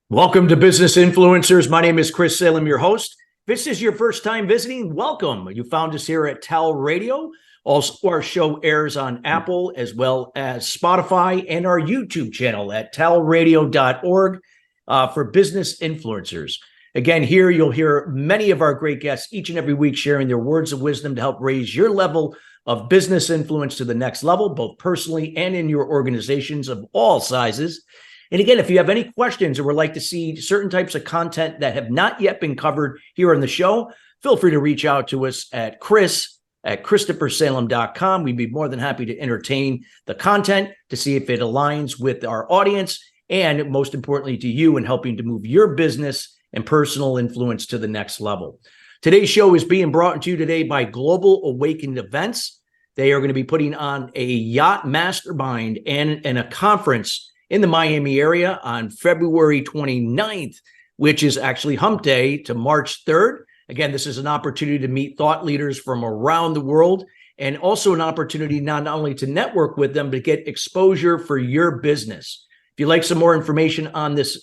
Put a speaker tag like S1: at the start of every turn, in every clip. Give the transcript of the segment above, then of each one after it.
S1: Welcome to Business Influencers. My name is Chris Salem, your host. If this is your first time visiting, welcome. You found us here at TALRadio. Also, our show airs on Apple as well as Spotify and our YouTube channel at talradio.org for business influencers. Again, here you'll hear many of our great guests each and every week sharing their words of wisdom to help raise your level of business influence to the next level, both personally and in your organizations of all sizes. And again, if you have any questions or would like to see certain types of content that have not yet been covered here on the show, feel free to reach out to us at chris@christophersalem.com. We'd be more than happy to entertain the content to see if it aligns with our audience and most importantly to you in helping to move your business and personal influence to the next level. Today's show is being brought to you today by Global Awakened Events. They are going to be putting on a yacht mastermind and a conference in the Miami area on February 29th, which is actually Hump Day, to March 3rd. Again, this is an opportunity to meet thought leaders from around the world and also an opportunity not only to network with them, but get exposure for your business. If you'd like some more information on this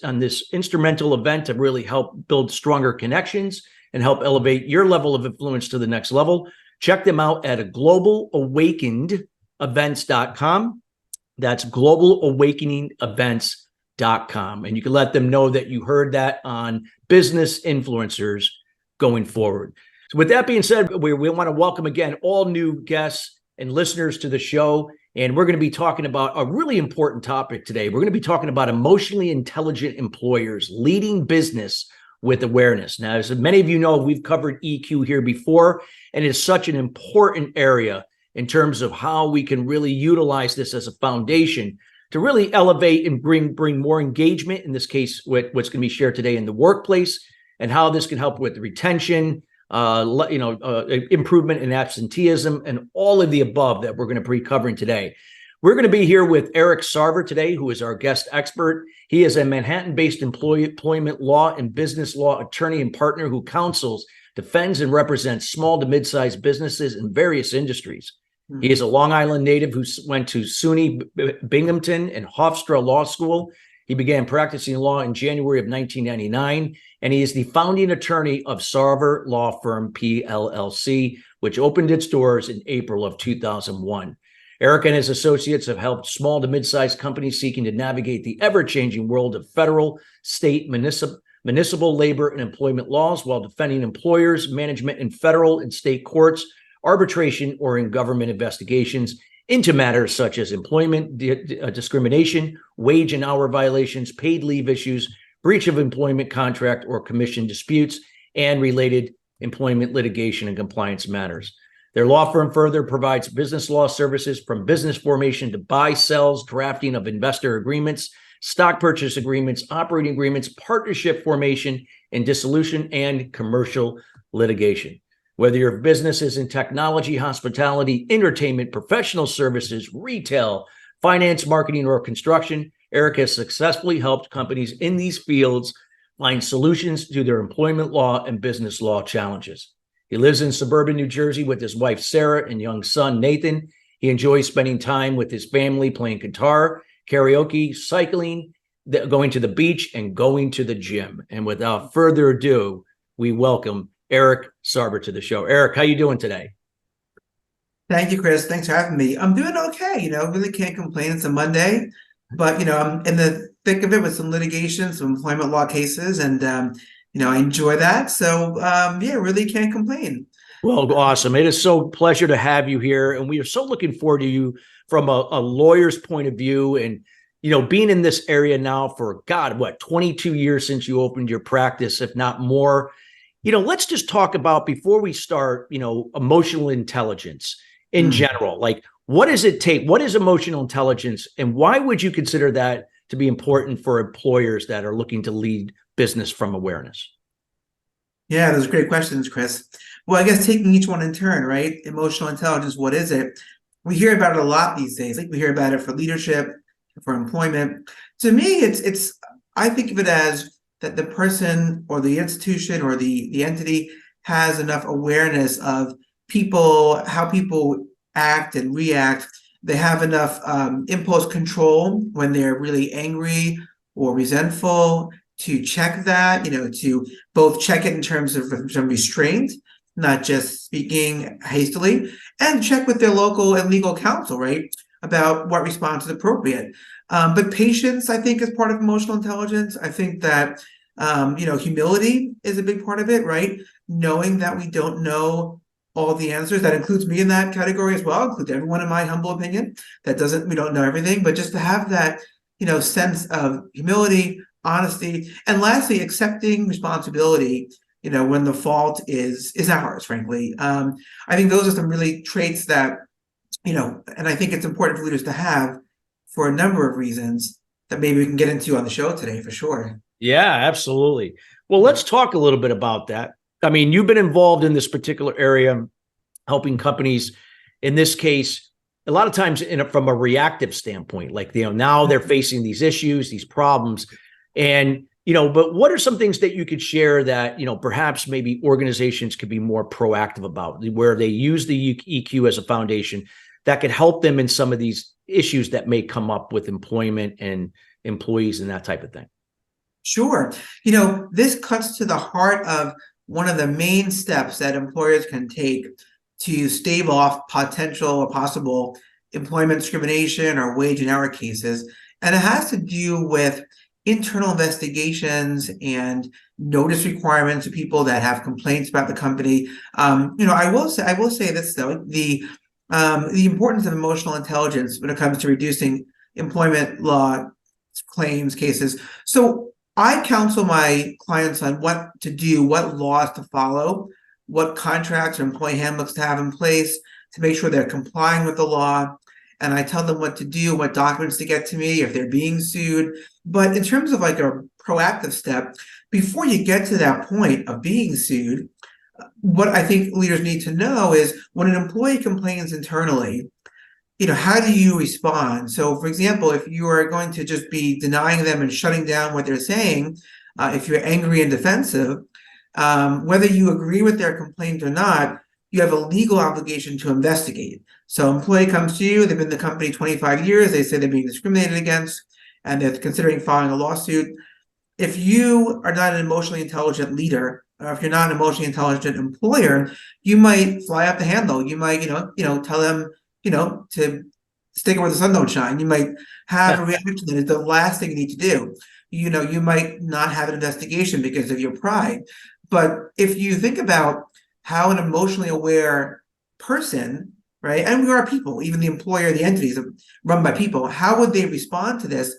S1: instrumental event to really help build stronger connections and help elevate your level of influence to the next level, check them out at globalawakenedevents.com. That's globalawakeningevents.com. And you can let them know that you heard that on Business Influencers going forward. So with that being said, we want to welcome again all new guests and listeners to the show. And we're going to be talking about a really important topic today. We're going to be talking about emotionally intelligent employers leading business with awareness. Now, as many of you know, we've covered EQ here before, and it's such an important area in terms of how we can really utilize this as a foundation to really elevate and bring more engagement, in this case, with what's going to be shared today in the workplace, and how this can help with retention, improvement in absenteeism, and all of the above that we're going to be covering today. We're going to be here with Eric Sarver today, who is our guest expert. He is a Manhattan-based employment law and business law attorney and partner who counsels, defends, and represents small to mid-sized businesses in various industries. He is a Long Island native who went to SUNY Binghamton and Hofstra Law School. He began practicing law in January of 1999, and he is the founding attorney of Sarver Law Firm, PLLC, which opened its doors in April of 2001. Eric and his associates have helped small to mid-sized companies seeking to navigate the ever-changing world of federal, state, municipal labor and employment laws while defending employers, management in federal and state courts, arbitration, or in government investigations into matters such as employment discrimination, wage and hour violations, paid leave issues, breach of employment contract or commission disputes, and related employment litigation and compliance matters. Their law firm further provides business law services from business formation to buy, sells, drafting of investor agreements, stock purchase agreements, operating agreements, partnership formation and dissolution, and commercial litigation. Whether your business is in technology, hospitality, entertainment, professional services, retail, finance, marketing, or construction, Eric has successfully helped companies in these fields find solutions to their employment law and business law challenges. He lives in suburban New Jersey with his wife, Sarah, and young son, Nathan. He enjoys spending time with his family, playing guitar, karaoke, cycling, going to the beach, and going to the gym. And without further ado, we welcome Eric Sarver to the show. Eric, how you doing today?
S2: Thank you, Chris. Thanks for having me. I'm doing okay. Really can't complain. It's a Monday, but, I'm in the thick of it with some litigation, some employment law cases, and, I enjoy that. So, really can't complain.
S1: Well, awesome. It is so pleasure to have you here. And we are so looking forward to you from a lawyer's point of view. And, being in this area now for, 22 years since you opened your practice, if not more. Let's just talk about, before we start, emotional intelligence in general. Like, what does it take? What is emotional intelligence? And why would you consider that to be important for employers that are looking to lead business from awareness?
S2: Yeah, those are great questions, Chris. Well, I guess taking each one in turn, right? Emotional intelligence, what is it? We hear about it a lot these days. Like, we hear about it for leadership, for employment. To me, I think of it as that the person or the institution or the entity has enough awareness of people, how people act and react They have enough impulse control when they're really angry or resentful to check that, to both check it in terms of some restraint, not just speaking hastily, and check with their local and legal counsel, right, about what response is appropriate. But patience, I think, is part of emotional intelligence. I think that, humility is a big part of it, right? Knowing that we don't know all the answers. That includes me in that category as well, includes everyone in my humble opinion. We don't know everything, but just to have that, sense of humility, honesty, and lastly, accepting responsibility, when the fault is ours, frankly. I think those are some really traits that, and I think it's important for leaders to have for a number of reasons that maybe we can get into on the show today for sure.
S1: Yeah, absolutely. Well, let's talk a little bit about that. I mean, you've been involved in this particular area, helping companies, in this case, a lot of times from a reactive standpoint, like, now they're facing these issues, these problems. And, but what are some things that you could share that, perhaps maybe organizations could be more proactive about, where they use the EQ as a foundation that could help them in some of these issues that may come up with employment and employees and that type of thing?
S2: Sure. This cuts to the heart of one of the main steps that employers can take to stave off potential or possible employment discrimination or wage and hour cases. And it has to do with internal investigations and notice requirements of people that have complaints about the company. I will say this though, the importance of emotional intelligence when it comes to reducing employment law claims cases. So I counsel my clients on what to do, what laws to follow, what contracts or employee handbooks to have in place to make sure they're complying with the law. And I tell them what to do, what documents to get to me if they're being sued. But in terms of like a proactive step, before you get to that point of being sued, what I think leaders need to know is when an employee complains internally, how do you respond? So, for example, if you are going to just be denying them and shutting down what they're saying, if you're angry and defensive, whether you agree with their complaint or not, you have a legal obligation to investigate. So, employee comes to you, they've been in the company 25 years, they say they're being discriminated against, and they're considering filing a lawsuit. If you are not an emotionally intelligent leader, or if you're not an emotionally intelligent employer, you might fly off the handle. You might, tell them, to stick it where the sun don't shine. You might have a reaction that is the last thing you need to do. You might not have an investigation because of your pride. But if you think about how an emotionally aware person, right, and we are people, even the employer, the entities are run by people, how would they respond to this?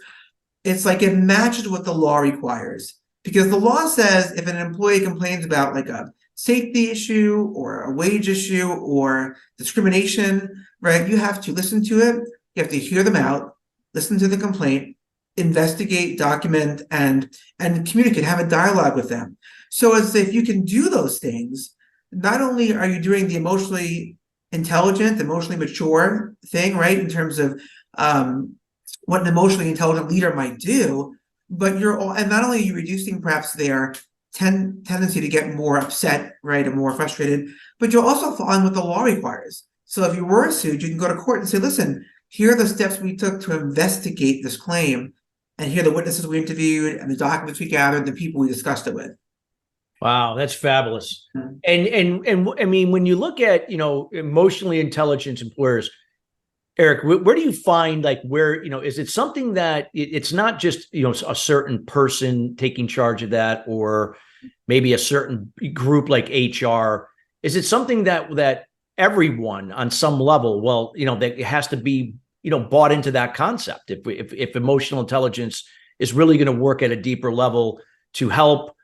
S2: It's like it matches what the law requires. Because the law says if an employee complains about like a safety issue or a wage issue or discrimination, right, you have to listen to it. You have to hear them out, listen to the complaint, investigate, document, and communicate, have a dialogue with them. So as if you can do those things, not only are you doing the emotionally intelligent, emotionally mature thing, right, in terms of what an emotionally intelligent leader might do, but and not only are you reducing perhaps their tendency to get more upset, right, and more frustrated, but you're also following what the law requires. So if you were sued, you can go to court and say, listen, here are the steps we took to investigate this claim, and here are the witnesses we interviewed and the documents we gathered, the people we discussed it with.
S1: Wow, that's fabulous. And I mean, when you look at, emotionally intelligent employers, Eric, where do you find like where, is it something that it's not just, a certain person taking charge of that, or maybe a certain group like HR? Is it something that everyone on some level, that it has to be, bought into that concept? If emotional intelligence is really going to work at a deeper level to help,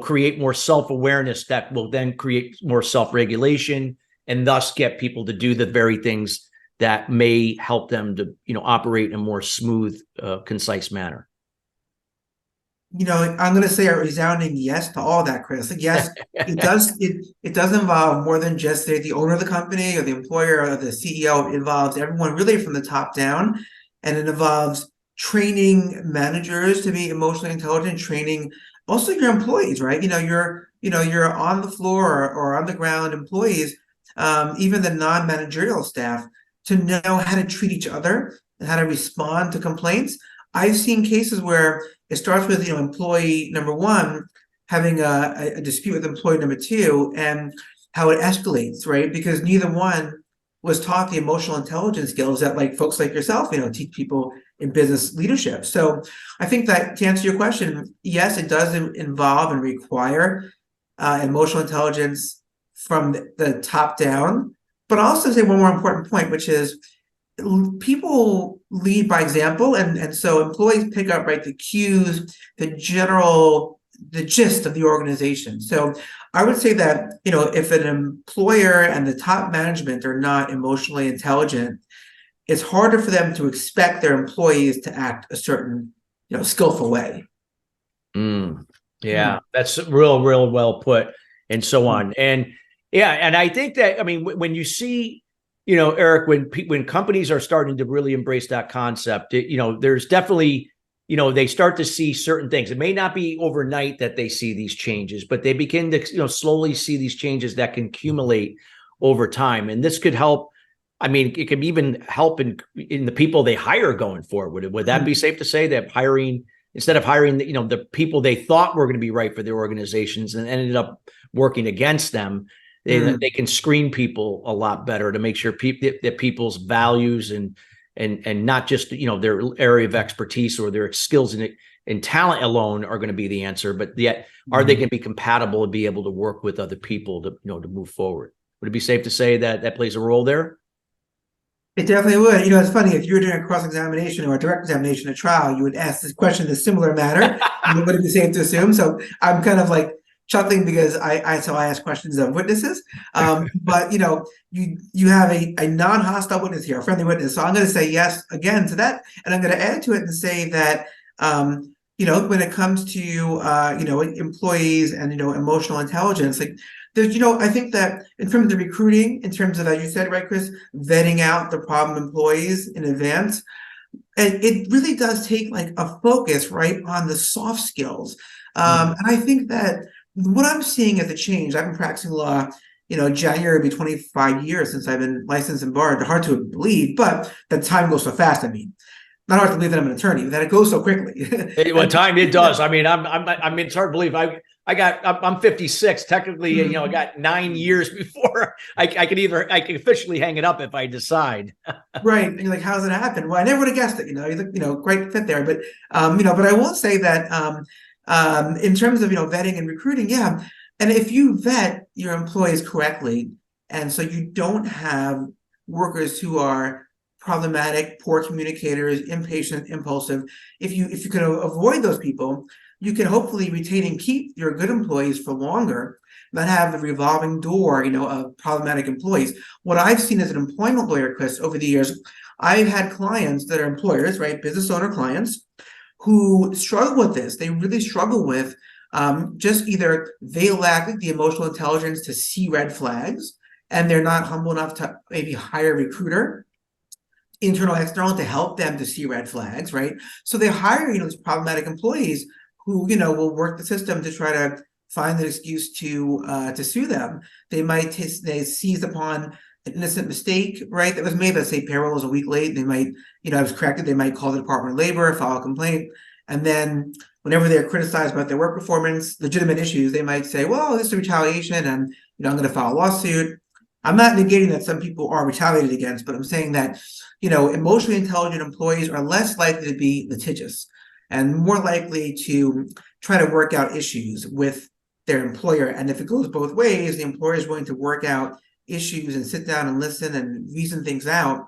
S1: create more self-awareness that will then create more self-regulation and thus get people to do the very things that may help them to, operate in a more smooth, concise manner.
S2: I'm going to say a resounding yes to all that, Chris. Like, yes, it does. It does involve more than just the owner of the company or the employer or the CEO. It involves everyone really from the top down, and it involves training managers to be emotionally intelligent, training also your employees, right? You're on the floor or on the ground employees, even the non-managerial staff, to know how to treat each other and how to respond to complaints. I've seen cases where it starts with, employee number one having a dispute with employee number two, and how it escalates, right? Because neither one was taught the emotional intelligence skills that, like, folks like yourself, teach people in business leadership. So I think that, to answer your question, yes, it does involve and require emotional intelligence from the top down. But I'll also say one more important point, which is people lead by example, and so employees pick up, right, the cues, the gist of the organization. So I would say that, if an employer and the top management are not emotionally intelligent, it's harder for them to expect their employees to act a certain, skillful way.
S1: Yeah, that's real well put, and so on. And yeah, and I think that, I mean, when you see, Eric, when companies are starting to really embrace that concept, there's definitely, they start to see certain things. It may not be overnight that they see these changes, but they begin to, slowly see these changes that can accumulate over time. And this could help. I mean, it could even help in the people they hire going forward. Would that be safe to say that instead of hiring, the people they thought were going to be right for their organizations and ended up working against them, they can screen people a lot better to make sure that people's values and not just, their area of expertise or their skills and talent alone are going to be the answer, but yet are they going to be compatible and be able to work with other people to, to move forward? Would it be safe to say that that plays a role there?
S2: It definitely would. It's funny, if you were doing a cross-examination or a direct examination at trial, you would ask this question in a similar manner. Would it be safe to assume? So I'm kind of like chuckling because I ask questions of witnesses. But you have a non-hostile witness here, a friendly witness. So I'm going to say yes again to that, and I'm going to add to it and say that when it comes to employees and emotional intelligence, like, there's, I think that in terms of recruiting, in terms of, as you said, right, Chris, vetting out the problem employees in advance, and it really does take like a focus, right, on the soft skills. And I think that what I'm seeing as a change, I've been practicing law, January will be 25 years since I've been licensed and barred. Hard to believe, but the time goes so fast. I mean, not hard to believe that I'm an attorney, that it goes so quickly.
S1: What time it does. I mean, I mean, it's hard to believe I'm 56. Technically, I got 9 years before I can officially hang it up if I decide.
S2: Right. And you're like, how's it happen? Well, I never would have guessed it. Great fit there. But but I will say that in terms of vetting and recruiting, yeah. And if you vet your employees correctly, and so you don't have workers who are problematic, poor communicators, impatient, impulsive, if you can avoid those people, you can hopefully retain and keep your good employees for longer, not have the revolving door, of problematic employees. What I've seen as an employment lawyer, Chris, over the years, I've had clients that are employers, right, business owner clients, who struggle with this. They really struggle with just either they lack the emotional intelligence to see red flags, and they're not humble enough to maybe hire a recruiter, internal, external, to help them to see red flags, right? So they hire, these problematic employees who, will work the system to try to find an excuse to sue them. They might they seize upon an innocent mistake, right, that was made. Let's say payroll was a week late. They might, I was corrected. They might call the Department of Labor, file a complaint, and then whenever they're criticized about their work performance, legitimate issues, they might say, well, this is retaliation, and I'm going to file a lawsuit. I'm not negating that some people are retaliated against, but I'm saying that, emotionally intelligent employees are less likely to be litigious and more likely to try to work out issues with their employer. And if it goes both ways, the employer is willing to work out issues and sit down and listen and reason things out.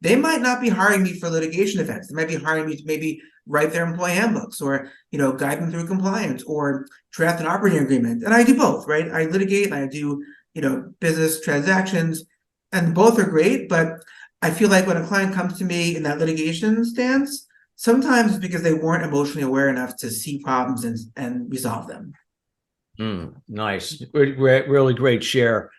S2: They might not be hiring me for litigation defense. They might be hiring me to maybe write their employee handbooks or, guide them through compliance or draft an operating agreement. And I do both, right? I litigate and I do, business transactions, and both are great. But I feel like when a client comes to me in that litigation stance, sometimes it's because they weren't emotionally aware enough to see problems and resolve them.
S1: Nice. Really great share,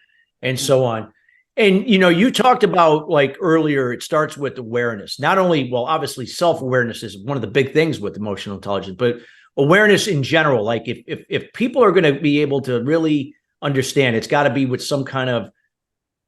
S1: and so on. And, you talked about, like, earlier, it starts with awareness. Not only, well, obviously self-awareness is one of the big things with emotional intelligence, but awareness in general. Like, if people are going to be able to really understand, it's got to be with some kind of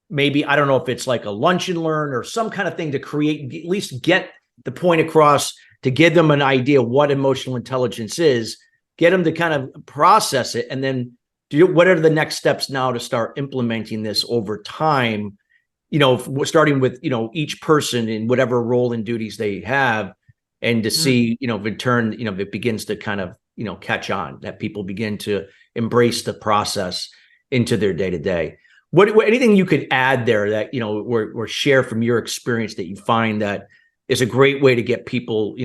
S1: maybe, I don't know if it's like a lunch and learn or some kind of thing to create, at least get the point across, to give them an idea what emotional intelligence is, get them to kind of process it, and then what are the next steps now to start implementing this over time, starting with, each person in whatever role and duties they have, and to see, if in turn, if it begins to kind of, catch on, that people begin to embrace the process into their day to day. What anything you could add there that, or share from your experience that you find that is a great way to get people,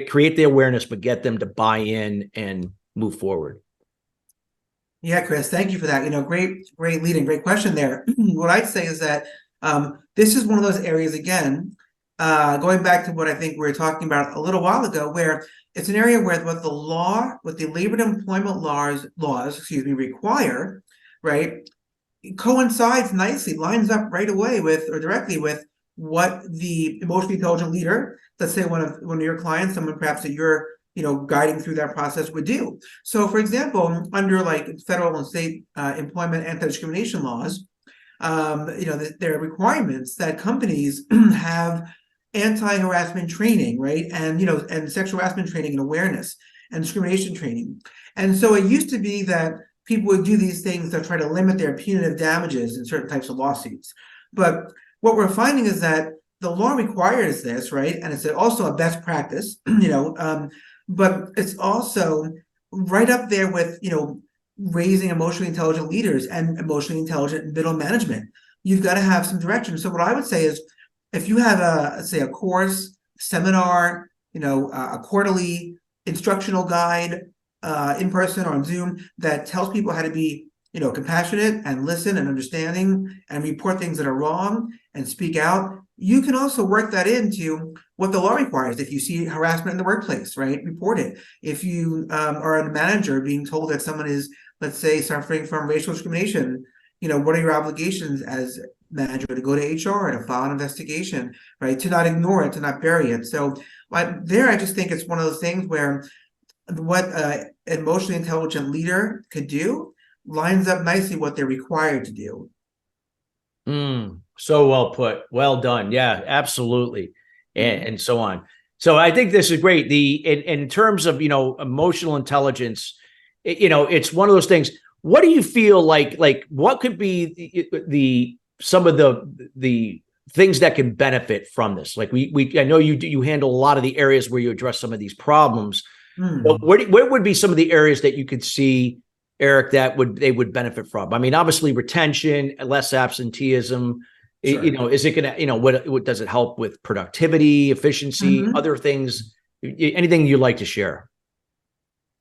S1: create the awareness, but get them to buy in and move forward?
S2: Yeah, Chris, thank you for that. Great lead and great question there. What I'd say is that this is one of those areas, again, going back to what I think we were talking about a little while ago, where it's an area where what the labor and employment laws, require, right, coincides nicely, lines up right away with, or directly with, what the emotionally intelligent leader, let's say one of your clients, someone perhaps that you're guiding through that process, would do. So, for example, under like federal and state employment anti-discrimination laws, there are requirements that companies have anti-harassment training, right? And and sexual harassment training and awareness and discrimination training. And so it used to be that people would do these things to try to limit their punitive damages in certain types of lawsuits. But what we're finding is that the law requires this, right? And it's also a best practice, but it's also right up there with, raising emotionally intelligent leaders and emotionally intelligent middle management. You've got to have some direction. So what I would say is, if you have a course, seminar, a quarterly instructional guide, in person or on Zoom, that tells people how to be, compassionate and listen and understanding and report things that are wrong and speak out, you can also work that into what the law requires. If you see harassment in the workplace, right, report it. If you are a manager being told that someone is, let's say, suffering from racial discrimination, what are your obligations as manager? To go to HR, to file an investigation, right? To not ignore it, to not bury it. So there, I just think it's one of those things where what an emotionally intelligent leader could do lines up nicely what they're required to do.
S1: So well put. Well done. Yeah, absolutely. And so on. So I think this is great. In terms of, emotional intelligence, it's one of those things. What do you feel like what could be some of the things that can benefit from this? Like I know you handle a lot of the areas where you address some of these problems. But where would be some of the areas that you could see, Eric, that they would benefit from? I mean, obviously retention, less absenteeism. Sure. Is it going to, what does it help with productivity, efficiency, other things? Anything you'd like to share?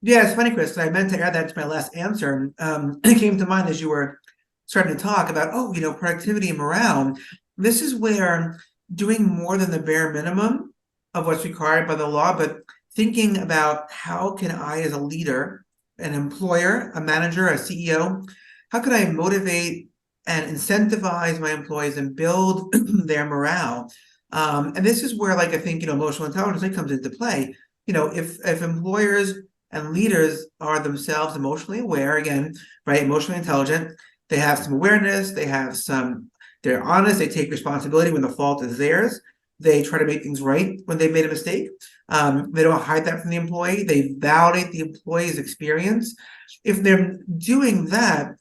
S2: Yeah, it's funny, Chris. I meant to add that to my last answer. It came to mind as you were starting to talk about, productivity and morale. This is where doing more than the bare minimum of what's required by the law, but thinking about how can I, as a leader, an employer, a manager, a CEO, how can I motivate and incentivize my employees and build their morale? And this is where, I think, emotional intelligence comes into play. If employers and leaders are themselves emotionally aware, again, right, emotionally intelligent, they have some awareness, they're honest, they take responsibility when the fault is theirs. They try to make things right when they've made a mistake. They don't hide that from the employee. They validate the employee's experience. If they're doing that,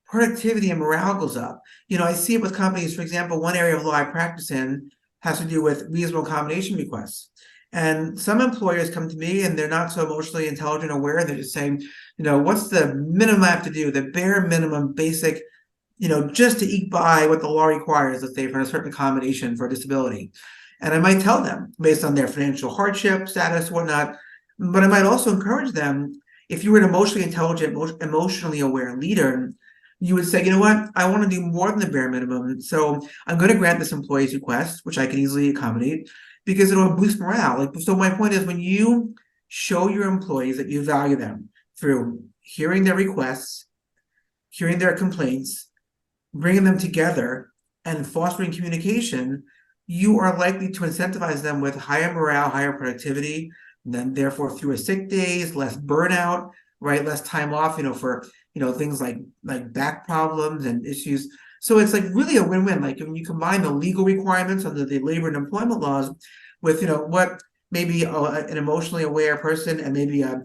S2: productivity and morale goes up. I see it with companies. For example, one area of law I practice in has to do with reasonable accommodation requests. And some employers come to me and they're not so emotionally intelligent or aware. They're just saying, what's the minimum I have to do, the bare minimum basic, just to eke by what the law requires, let's say, for a certain accommodation for a disability. And I might tell them based on their financial hardship status, whatnot, but I might also encourage them, if you were an emotionally intelligent, emotionally aware leader, you would say, what, I want to do more than the bare minimum. So I'm going to grant this employee's request, which I can easily accommodate, because it'll boost morale. So my point is, when you show your employees that you value them through hearing their requests, hearing their complaints, bringing them together, and fostering communication, you are likely to incentivize them with higher morale, higher productivity, and then therefore fewer sick days, less burnout, right? Less time off, for things like back problems and issues. So it's like really a win-win. Like when you combine the legal requirements under the labor and employment laws with, what maybe an emotionally aware person and maybe a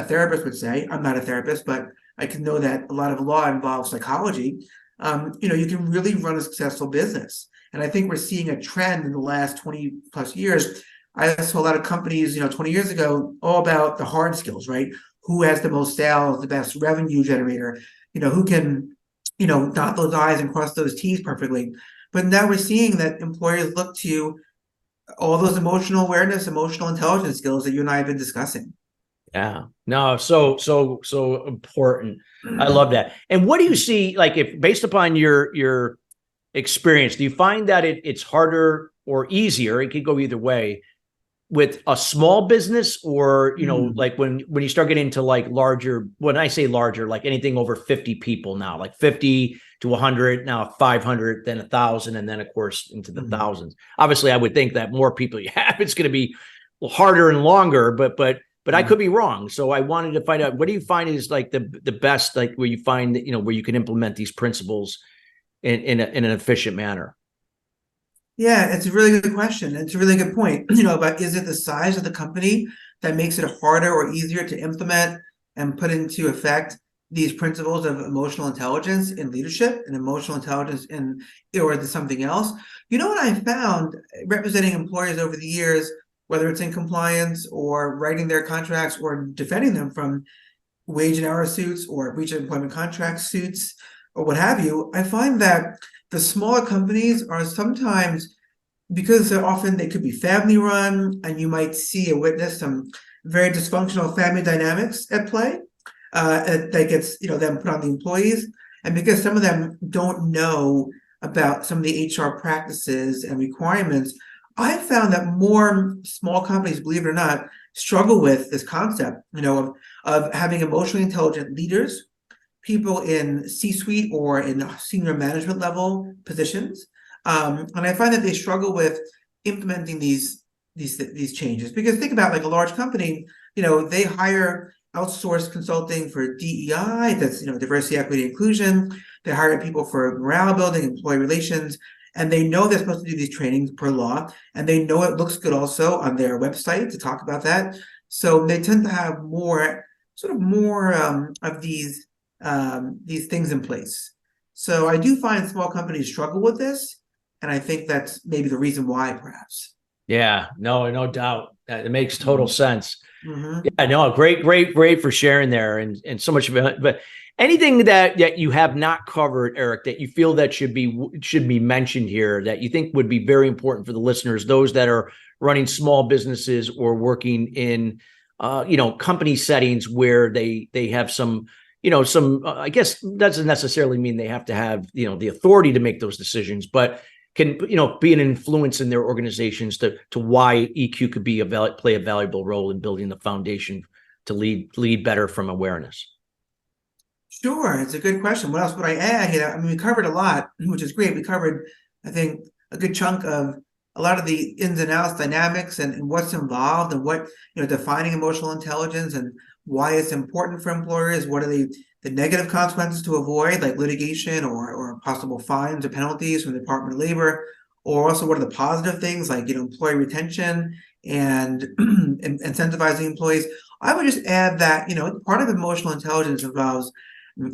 S2: therapist would say. I'm not a therapist, but I can know that a lot of law involves psychology. You can really run a successful business. And I think we're seeing a trend in the last 20 plus years. I saw a lot of companies, 20 years ago, all about the hard skills, right? Who has the most sales, the best revenue generator, who can, dot those I's and cross those T's perfectly. But now we're seeing that employers look to all those emotional awareness, emotional intelligence skills that you and I have been discussing.
S1: Yeah, no, so important. I love that. And what do you see, like, if based upon your experience, do you find that it's harder or easier? It could go either way with a small business, or like when you start getting into like larger. When I say larger, like anything over 50 people now, like 50 to 100, now 500, then 1,000, and then of course into the thousands. Obviously, I would think that more people you have, it's going to be harder and longer, but I could be wrong. So I wanted to find out, what do you find is like the best, like where you find that, where you can implement these principles in an efficient manner?
S2: Yeah, it's a really good question. It's a really good point, about is it the size of the company that makes it harder or easier to implement and put into effect these principles of emotional intelligence in leadership and emotional intelligence or is it something else? You know what I found representing employers over the years, whether it's in compliance or writing their contracts or defending them from wage and hour suits or breach of employment contract suits or what have you, I find that the smaller companies are sometimes, because often they could be family run, and you might see or witness some very dysfunctional family dynamics at play that gets then put on the employees. And because some of them don't know about some of the HR practices and requirements, I found that more small companies, believe it or not, struggle with this concept, of having emotionally intelligent leaders, people in C-suite or in senior management level positions, and I find that they struggle with implementing these changes. Because think about like a large company, they hire outsourced consulting for DEI, that's diversity, equity, inclusion. They hire people for morale building, employee relations, and they know they're supposed to do these trainings per law, and they know it looks good also on their website to talk about that. So they tend to have more of these things in place. So I do find small companies struggle with this, and I think that's maybe the reason why, perhaps.
S1: Yeah, no doubt. It makes total sense.
S2: Mm-hmm.
S1: Yeah, no, great for sharing there, and so much of it. But anything that you have not covered, Eric, that you feel that should be mentioned here, that you think would be very important for the listeners, those that are running small businesses or working in company settings where they have some I guess doesn't necessarily mean they have to have the authority to make those decisions, but can be an influence in their organizations to why EQ could play a valuable role in building the foundation to lead better from awareness.
S2: Sure, it's a good question. What else would I add? I mean, we covered a lot, which is great. We covered, I think, a good chunk of a lot of the ins and outs, dynamics, and what's involved, and what defining emotional intelligence and why it's important for employers. What are the negative consequences to avoid, like litigation or possible fines or penalties from the Department of Labor, or also what are the positive things like employee retention and incentivizing employees. I would just add that part of emotional intelligence involves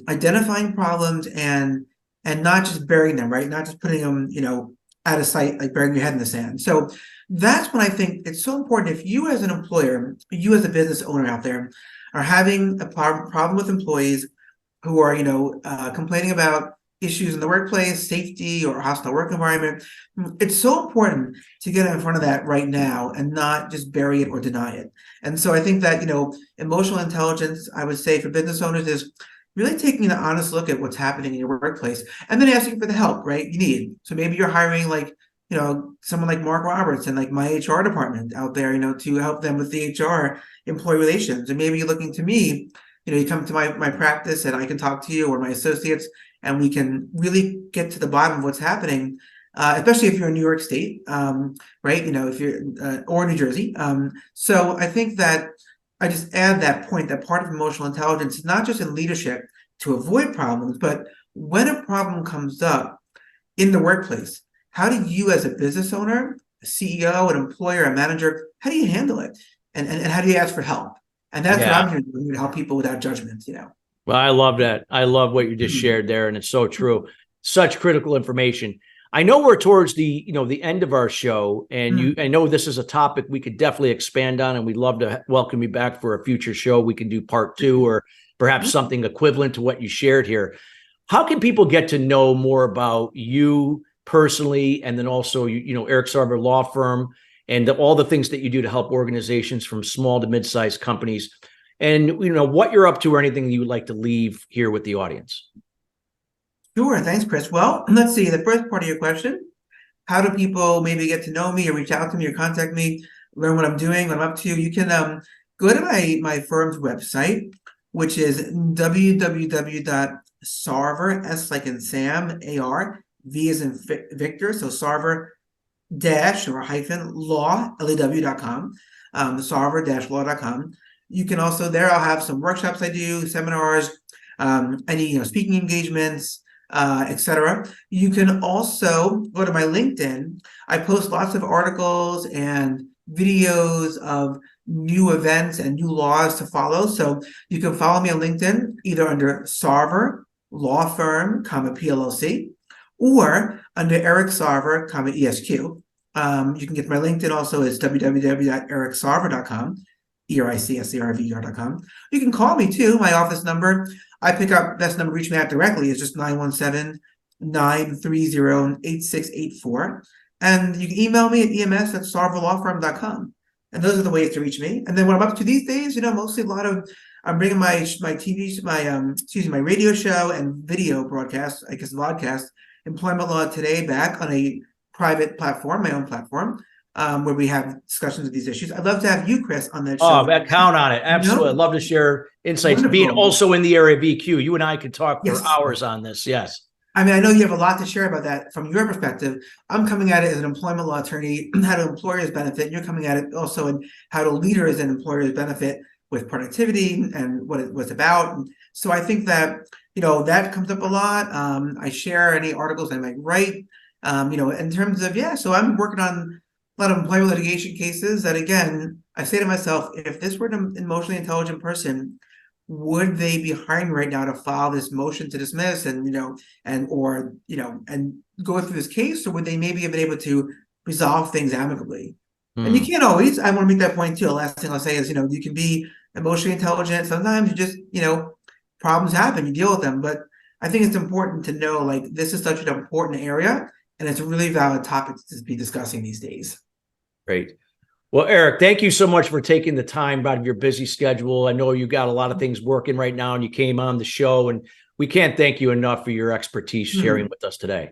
S2: identifying problems and not just burying them, right? Not just putting them out of sight, like burying your head in the sand. So that's when I think it's so important. If you as an employer, you as a business owner out there, are having a problem with employees who are complaining about issues in the workplace, safety, or hostile work environment, it's so important to get in front of that right now and not just bury it or deny it. And so I think that emotional intelligence, I would say, for business owners is really taking an honest look at what's happening in your workplace and then asking for the help, right? You need. So maybe you're hiring someone like Mark Roberts and like my HR department out there, to help them with the HR employee relations. And maybe you're looking to me, you come to my practice and I can talk to you or my associates, and we can really get to the bottom of what's happening, especially if you're in New York State, right? If you're or New Jersey. So I think that I just add that point, that part of emotional intelligence is not just in leadership to avoid problems, but when a problem comes up in the workplace, how do you as a business owner, a CEO, an employer, a manager, how do you handle it? And how do you ask for help? And that's what
S1: Yeah.
S2: I'm here to do, to help people without judgment,
S1: Well, I love that. I love what you just
S2: Mhm.
S1: shared there, and it's so true. Such critical information. I know we're towards the end of our show, and I know this is a topic we could definitely expand on, and we'd love to welcome you back for a future show. We can do part 2 or perhaps something equivalent to what you shared here. How can people get to know more about you personally, and then also Eric Sarver Law Firm, and all the things that you do to help organizations from small to mid-sized companies, and what you're up to, or anything you would like to leave here with the audience?
S2: Sure, thanks, Chris. Well, let's see, the first part of your question, how do people maybe get to know me or reach out to me or contact me, learn what I'm doing, what I'm up to? You can go to my firm's website, which is www.sarver, S like in Sam, AR, V as in Victor, so Sarver dash or hyphen law, LAW.com, the Sarver-law.com. You can also, there I'll have some workshops I do, seminars, any speaking engagements, etc. You can also go to my LinkedIn. I post lots of articles and videos of new events and new laws to follow. So you can follow me on LinkedIn, either under Sarver Law Firm, PLLC, or under Eric Sarver, ESQ. You can get my LinkedIn also is www.ericsarver.com, ERICSARVER.com. You can call me too. My office number, I pick up, best number to reach me at directly is just 917-930-8684. And you can email me at ems@sarverlawfirm.com. And those are the ways to reach me. And then what I'm up to these days, mostly I'm bringing my TV, my radio show and video broadcast, I guess vodcast, Employment Law Today, back on a private platform, my own platform, where we have discussions of these issues. I'd love to have you, Chris, on that show.
S1: Oh, count on it. Absolutely. I'd love to share insights.
S2: Wonderful.
S1: Being also in the area of EQ, you and I could talk for
S2: Yes.
S1: hours on this. Yes.
S2: I mean, I know you have a lot to share about that from your perspective. I'm coming at it as an employment law attorney, how do employers benefit? You're coming at it also in how do leaders and employers benefit with productivity and what it was about. And so I think that, that comes up a lot. I share any articles I might write, in terms of, so I'm working on a lot of employment litigation cases that, again, I say to myself, if this were an emotionally intelligent person, would they be hiring right now to file this motion to dismiss and go through this case, or would they maybe have been able to resolve things amicably? And you can't always. I want to make that point too. The last thing I'll say is, you can be emotionally intelligent. Sometimes you just, problems happen, you deal with them. But I think it's important to know, like, this is such an important area, and it's a really valid topic to be discussing these days.
S1: Great. Well, Eric, thank you so much for taking the time out of your busy schedule. I know you got a lot of things working right now, and you came on the show, and we can't thank you enough for your expertise sharing with us today.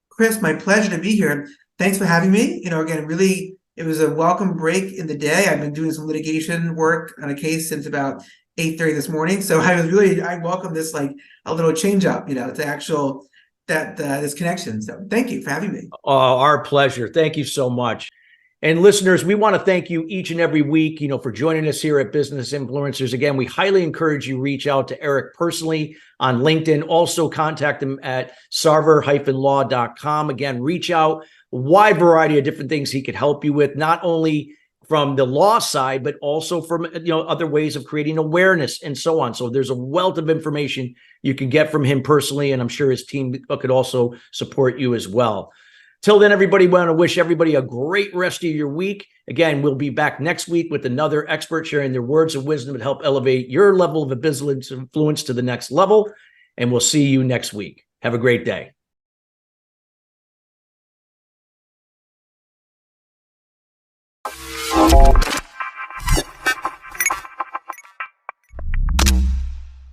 S2: Chris, my pleasure to be here. Thanks for having me. Again, really, it was a welcome break in the day. I've been doing some litigation work on a case since about 8:30 this morning. So I welcome this, like a little change up, to actual this connection. So thank you for having me.
S1: Oh, our pleasure. Thank you so much. And listeners, we want to thank you each and every week, for joining us here at Business Influencers. Again, we highly encourage you reach out to Eric personally on LinkedIn. Also contact him at sarver-law.com. Again, reach out, a wide variety of different things he could help you with, not only from the law side, but also from other ways of creating awareness and so on. So there's a wealth of information you can get from him personally, and I'm sure his team could also support you as well. Till then, everybody, want to wish everybody a great rest of your week. Again, we'll be back next week with another expert sharing their words of wisdom to help elevate your level of business influence to the next level. And we'll see you next week. Have a great day.